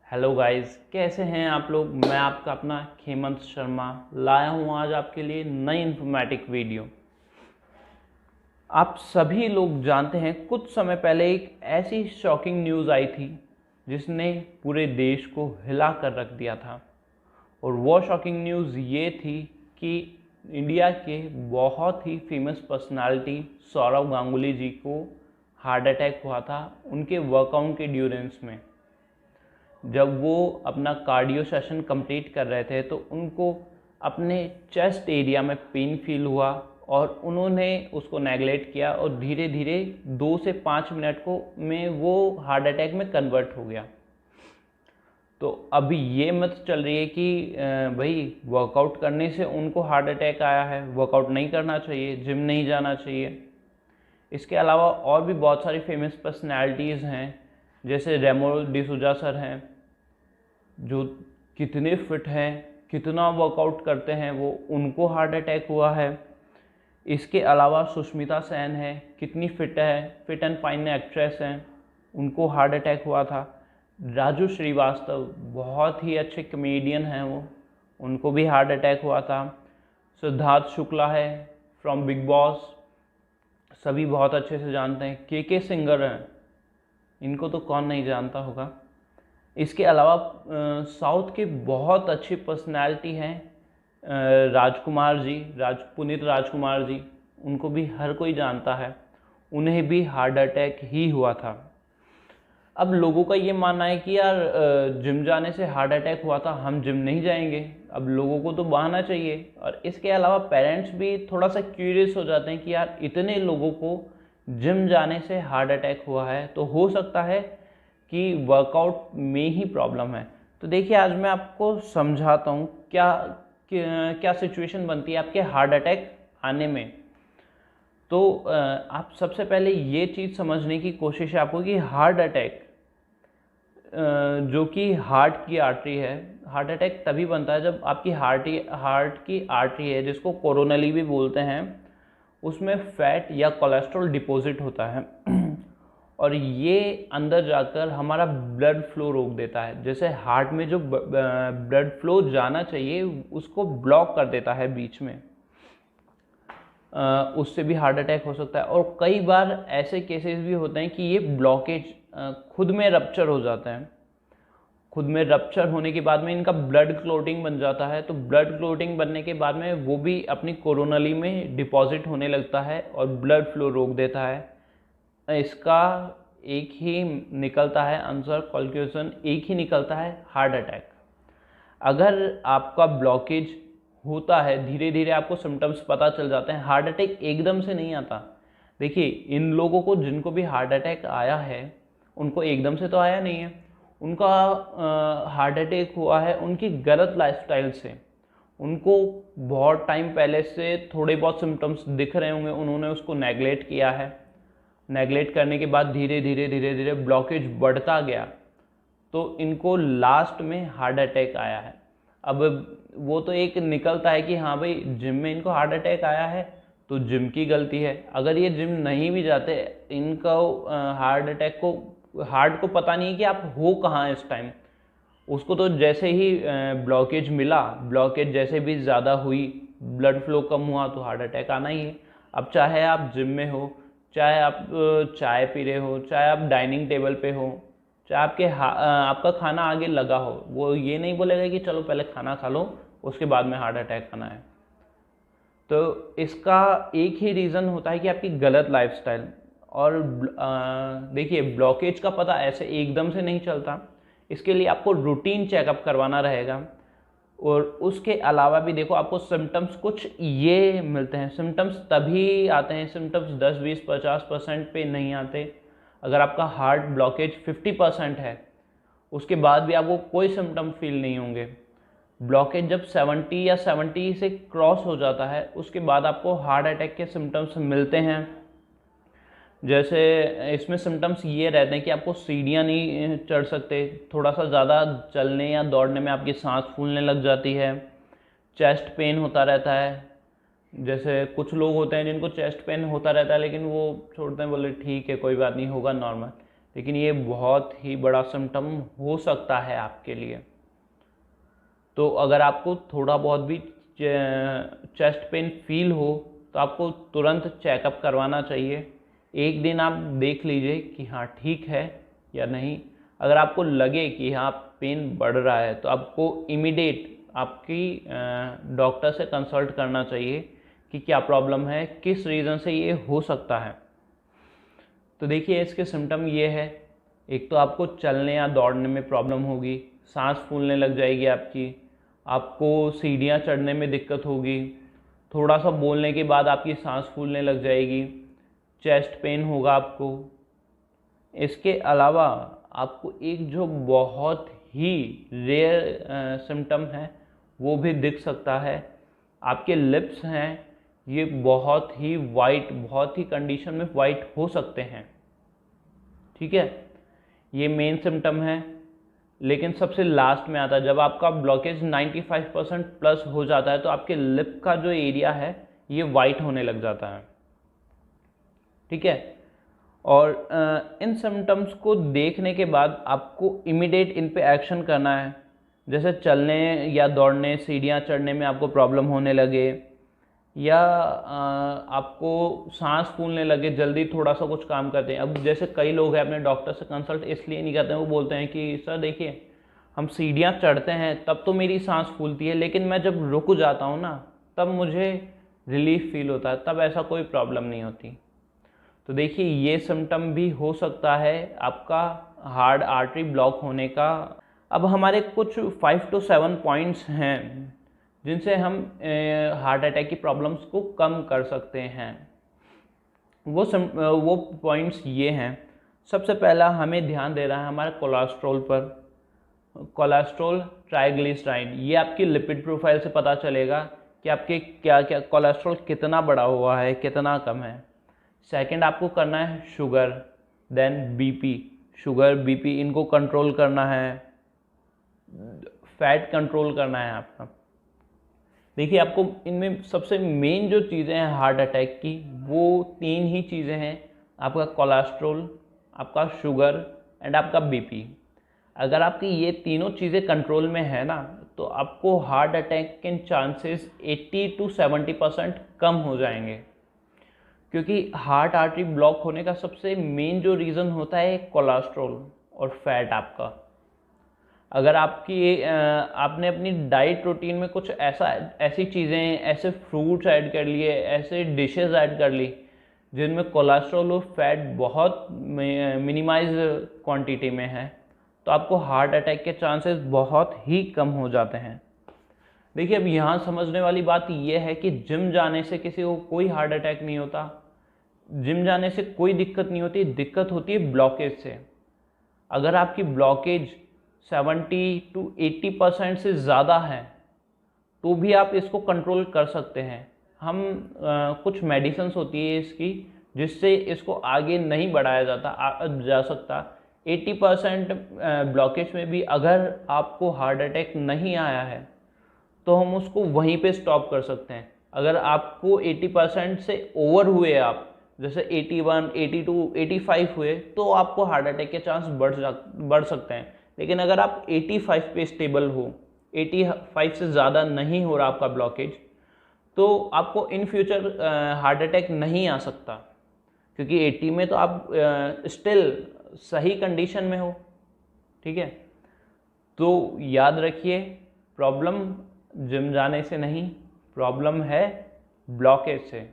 Hello guys, कैसे हैं आप लोग। मैं आपका अपना हेमंत शर्मा लाया हूं आज आपके लिए नई इन्फॉर्मेटिक वीडियो। आप सभी लोग जानते हैं कुछ समय पहले एक ऐसी शॉकिंग न्यूज़ आई थी जिसने पूरे देश को हिला कर रख दिया था। और वो शॉकिंग न्यूज़ ये थी कि इंडिया के बहुत ही फेमस पर्सनालिटी सौरव गांगुली जी को हार्ट अटैक हुआ था उनके वर्कआउट के ड्यूरेंस में। जब वो अपना कार्डियो सेशन कंप्लीट कर रहे थे तो उनको अपने चेस्ट एरिया में पेन फील हुआ और उन्होंने उसको नेगलेक्ट किया और धीरे धीरे 2 से 5 मिनट को में वो हार्ट अटैक में कन्वर्ट हो गया। तो अभी ये मत चल रही है कि भाई वर्कआउट करने से उनको हार्ट अटैक आया है, वर्कआउट नहीं करना चाहिए, जिम नहीं जाना चाहिए। इसके अलावा और भी बहुत सारी फेमस पर्सनैलिटीज़ हैं, जैसे रेमो डिसूजा सर हैं जो कितने फिट हैं, कितना वर्कआउट करते हैं, वो उनको हार्ट अटैक हुआ है। इसके अलावा सुष्मिता सेन है, कितनी फिट है, फिट एंड फाइन एक्ट्रेस हैं, उनको हार्ट अटैक हुआ था। राजू श्रीवास्तव बहुत ही अच्छे कॉमेडियन हैं, वो उनको भी हार्ट अटैक हुआ था। सिद्धार्थ शुक्ला है फ्रॉम बिग बॉस, सभी बहुत अच्छे से जानते हैं। के सिंगर हैं, इनको तो कौन नहीं जानता होगा। इसके अलावा साउथ के बहुत अच्छी पर्सनालिटी हैं, राजकुमार जी, पुनीत राजकुमार जी, उनको भी हर कोई जानता है, उन्हें भी हार्ट अटैक ही हुआ था। अब लोगों का ये मानना है कि यार जिम जाने से हार्ट अटैक हुआ था, हम जिम नहीं जाएंगे। अब लोगों को तो बहाना चाहिए। और इसके अलावा पेरेंट्स भी थोड़ा सा क्यूरियस हो जाते हैं कि यार इतने लोगों को जिम जाने से हार्ट अटैक हुआ है, तो हो सकता है कि वर्कआउट में ही प्रॉब्लम है। तो देखिए, आज मैं आपको समझाता हूँ क्या सिचुएशन बनती है आपके हार्ट अटैक आने में। तो आप सबसे पहले ये चीज़ समझने की कोशिश है आपको कि हार्ट अटैक जो कि हार्ट की आर्टरी है, हार्ट अटैक तभी बनता है जब आपकी हार्ट की आर्टरी है, जिसको कोरोनरी भी बोलते हैं, उसमें फैट या कोलेस्ट्रॉल डिपॉजिट होता है और ये अंदर जाकर हमारा ब्लड फ्लो रोक देता है। जैसे हार्ट में जो ब्लड फ्लो जाना चाहिए उसको ब्लॉक कर देता है बीच में, उससे भी हार्ट अटैक हो सकता है। और कई बार ऐसे केसेस भी होते हैं कि ये ब्लॉकेज खुद में रप्चर हो जाता है। खुद में रप्चर होने के बाद में इनका ब्लड क्लोटिंग बन जाता है। तो ब्लड क्लोटिंग बनने के बाद में वो भी अपनी कोरोनरी में डिपॉजिट होने लगता है और ब्लड फ्लो रोक देता है। इसका एक ही निकलता है आंसर, कंक्लूजन एक ही निकलता है, हार्ट अटैक। अगर आपका ब्लॉकेज होता है, धीरे धीरे आपको सिम्टम्स पता चल जाते हैं। हार्ट अटैक एकदम से नहीं आता। देखिए, इन लोगों को जिनको भी हार्ट अटैक आया है उनको एकदम से तो आया नहीं है। उनका हार्ट अटैक हुआ है उनकी गलत लाइफस्टाइल से। उनको बहुत टाइम पहले से थोड़े बहुत सिम्टम्स दिख रहे होंगे, उन्होंने उसको नेगलेक्ट किया है। नेगलेक्ट करने के बाद धीरे धीरे ब्लॉकेज बढ़ता गया, तो इनको लास्ट में हार्ट अटैक आया है। अब वो तो एक निकलता है कि हाँ भाई, जिम में इनको हार्ट अटैक आया है तो जिम की गलती है। अगर ये जिम नहीं भी जाते, इनका हार्ट अटैक को, हार्ट को पता नहीं है कि आप हो कहाँ इस टाइम। उसको तो जैसे ही ब्लॉकेज मिला, ब्लॉकेज जैसे भी ज़्यादा हुई, ब्लड फ्लो कम हुआ, तो हार्ट अटैक आना ही है। अब चाहे आप जिम में हो, चाहे आप चाय पी रहे हो, चाहे आप डाइनिंग टेबल पे हो, चाहे आपका खाना आगे लगा हो, वो ये नहीं बोलेगा कि चलो पहले खाना खा लो उसके बाद में हार्ट अटैक आना है। तो इसका एक ही रीज़न होता है कि आपकी गलत लाइफस्टाइल। और देखिए, ब्लॉकेज का पता ऐसे एकदम से नहीं चलता, इसके लिए आपको रूटीन चेकअप करवाना रहेगा। और उसके अलावा भी देखो, आपको सिम्टम्स कुछ ये मिलते हैं। सिम्टम्स तभी आते हैं, सिम्टम्स 10, 20, 50% पे नहीं आते। अगर आपका हार्ट ब्लॉकेज 50% है, उसके बाद भी आपको कोई सिम्टम फील नहीं होंगे। ब्लॉकेज जब 70 या 70 से क्रॉस हो जाता है, उसके बाद आपको हार्ट अटैक के सिम्टम्स मिलते हैं। जैसे इसमें सिम्टम्स ये रहते हैं कि आपको सीढ़ियाँ नहीं चढ़ सकते, थोड़ा सा ज़्यादा चलने या दौड़ने में आपकी सांस फूलने लग जाती है, चेस्ट पेन होता रहता है। जैसे कुछ लोग होते हैं जिनको चेस्ट पेन होता रहता है लेकिन वो छोड़ते हैं, बोले ठीक है कोई बात नहीं, होगा नॉर्मल। लेकिन ये बहुत ही बड़ा सिम्टम हो सकता है आपके लिए। तो अगर आपको थोड़ा बहुत भी चेस्ट पेन फील हो तो आपको तुरंत चेकअप करवाना चाहिए। एक दिन आप देख लीजिए कि हाँ ठीक है या नहीं। अगर आपको लगे कि हाँ पेन बढ़ रहा है तो आपको इमीडिएट आपकी डॉक्टर से कंसल्ट करना चाहिए कि क्या प्रॉब्लम है, किस रीज़न से ये हो सकता है। तो देखिए इसके सिम्टम ये है, एक तो आपको चलने या दौड़ने में प्रॉब्लम होगी, सांस फूलने लग जाएगी आपको सीढ़ियाँ चढ़ने में दिक्कत होगी, थोड़ा सा बोलने के बाद आपकी सांस फूलने लग जाएगी, चेस्ट पेन होगा आपको। इसके अलावा आपको एक जो बहुत ही रेयर सिम्टम है वो भी दिख सकता है, आपके लिप्स हैं ये बहुत ही वाइट, बहुत ही कंडीशन में वाइट हो सकते हैं। ठीक है, ये मेन सिम्टम है। लेकिन सबसे लास्ट में आता है जब आपका ब्लॉकेज 95% प्लस हो जाता है तो आपके लिप का जो एरिया है ये वाइट होने लग जाता है। ठीक है, और इन सिम्टम्स को देखने के बाद आपको इमीडिएट इन पे एक्शन करना है। जैसे चलने या दौड़ने, सीढ़ियाँ चढ़ने में आपको प्रॉब्लम होने लगे, या आपको सांस फूलने लगे, जल्दी थोड़ा सा कुछ काम करते हैं। अब जैसे कई लोग हैं अपने डॉक्टर से कंसल्ट इसलिए नहीं करते हैं, वो बोलते हैं कि सर देखिए हम सीढ़ियाँ चढ़ते हैं तब तो मेरी सांस फूलती है, लेकिन मैं जब रुक जाता हूँ ना तब मुझे रिलीफ फील होता है, तब ऐसा कोई प्रॉब्लम नहीं होती। तो देखिए ये सिम्टम भी हो सकता है आपका हार्ट आर्टरी ब्लॉक होने का। अब हमारे कुछ 5 to 7 पॉइंट्स हैं जिनसे हम हार्ट अटैक की प्रॉब्लम्स को कम कर सकते हैं। वो पॉइंट्स ये हैं। सबसे पहला हमें ध्यान दे रहा है हमारे कोलेस्ट्रॉल पर। कोलेस्ट्रॉल, ट्राइग्लिसराइड, ये आपकी लिपिड प्रोफाइल से पता चलेगा कि आपके क्या क्या कोलेस्ट्रॉल कितना बढ़ा हुआ है, कितना कम है। सेकंड आपको करना है sugar, then BP. Sugar, BP इनको कंट्रोल करना है, फैट कंट्रोल करना है आपका। देखिए आपको इनमें सबसे मेन जो चीज़ें हैं हार्ट अटैक की, वो 3 ही चीज़ें हैं, आपका कोलेस्ट्रॉल, आपका शुगर एंड आपका बीपी। अगर आपकी ये तीनों चीज़ें कंट्रोल में है ना तो आपको हार्ट अटैक के चांसेस 80 to 70% कम हो जाएंगे। क्योंकि हार्ट आर्टरी ब्लॉक होने का सबसे मेन जो रीज़न होता है कोलेस्ट्रॉल और फैट आपका। अगर आपने अपनी डाइट रूटीन में कुछ ऐसी चीज़ें, ऐसे फ्रूट्स ऐड कर लिए, ऐसे डिशेस ऐड कर ली जिनमें कोलेस्ट्रॉल और फैट बहुत मिनिमाइज क्वांटिटी में है, तो आपको हार्ट अटैक के चांसेस बहुत ही कम हो जाते हैं। देखिए अब यहाँ समझने वाली बात यह है कि जिम जाने से किसी को कोई हार्ट अटैक नहीं होता, जिम जाने से कोई दिक्कत नहीं होती, दिक्कत होती है ब्लॉकेज से। अगर आपकी ब्लॉकेज 70 to 80% से ज़्यादा है तो भी आप इसको कंट्रोल कर सकते हैं। हम कुछ मेडिसिन्स होती है इसकी जिससे इसको आगे नहीं बढ़ाया जा सकता। 80% ब्लॉकेज में भी अगर आपको हार्ट अटैक नहीं आया है तो हम उसको वहीं पे स्टॉप कर सकते हैं। अगर आपको 80% से ओवर हुए, आप जैसे 81, 82, 85 हुए तो आपको हार्ट अटैक के चांस बढ़ सकते हैं। लेकिन अगर आप 85 पे स्टेबल हो, 85 से ज़्यादा नहीं हो रहा आपका ब्लॉकेज, तो आपको इन फ्यूचर हार्ट अटैक नहीं आ सकता, क्योंकि 80 में तो आप स्टिल सही कंडीशन में हो। ठीक है, तो याद रखिए प्रॉब्लम जिम जाने से नहीं, प्रॉब्लम है ब्लॉकेज से।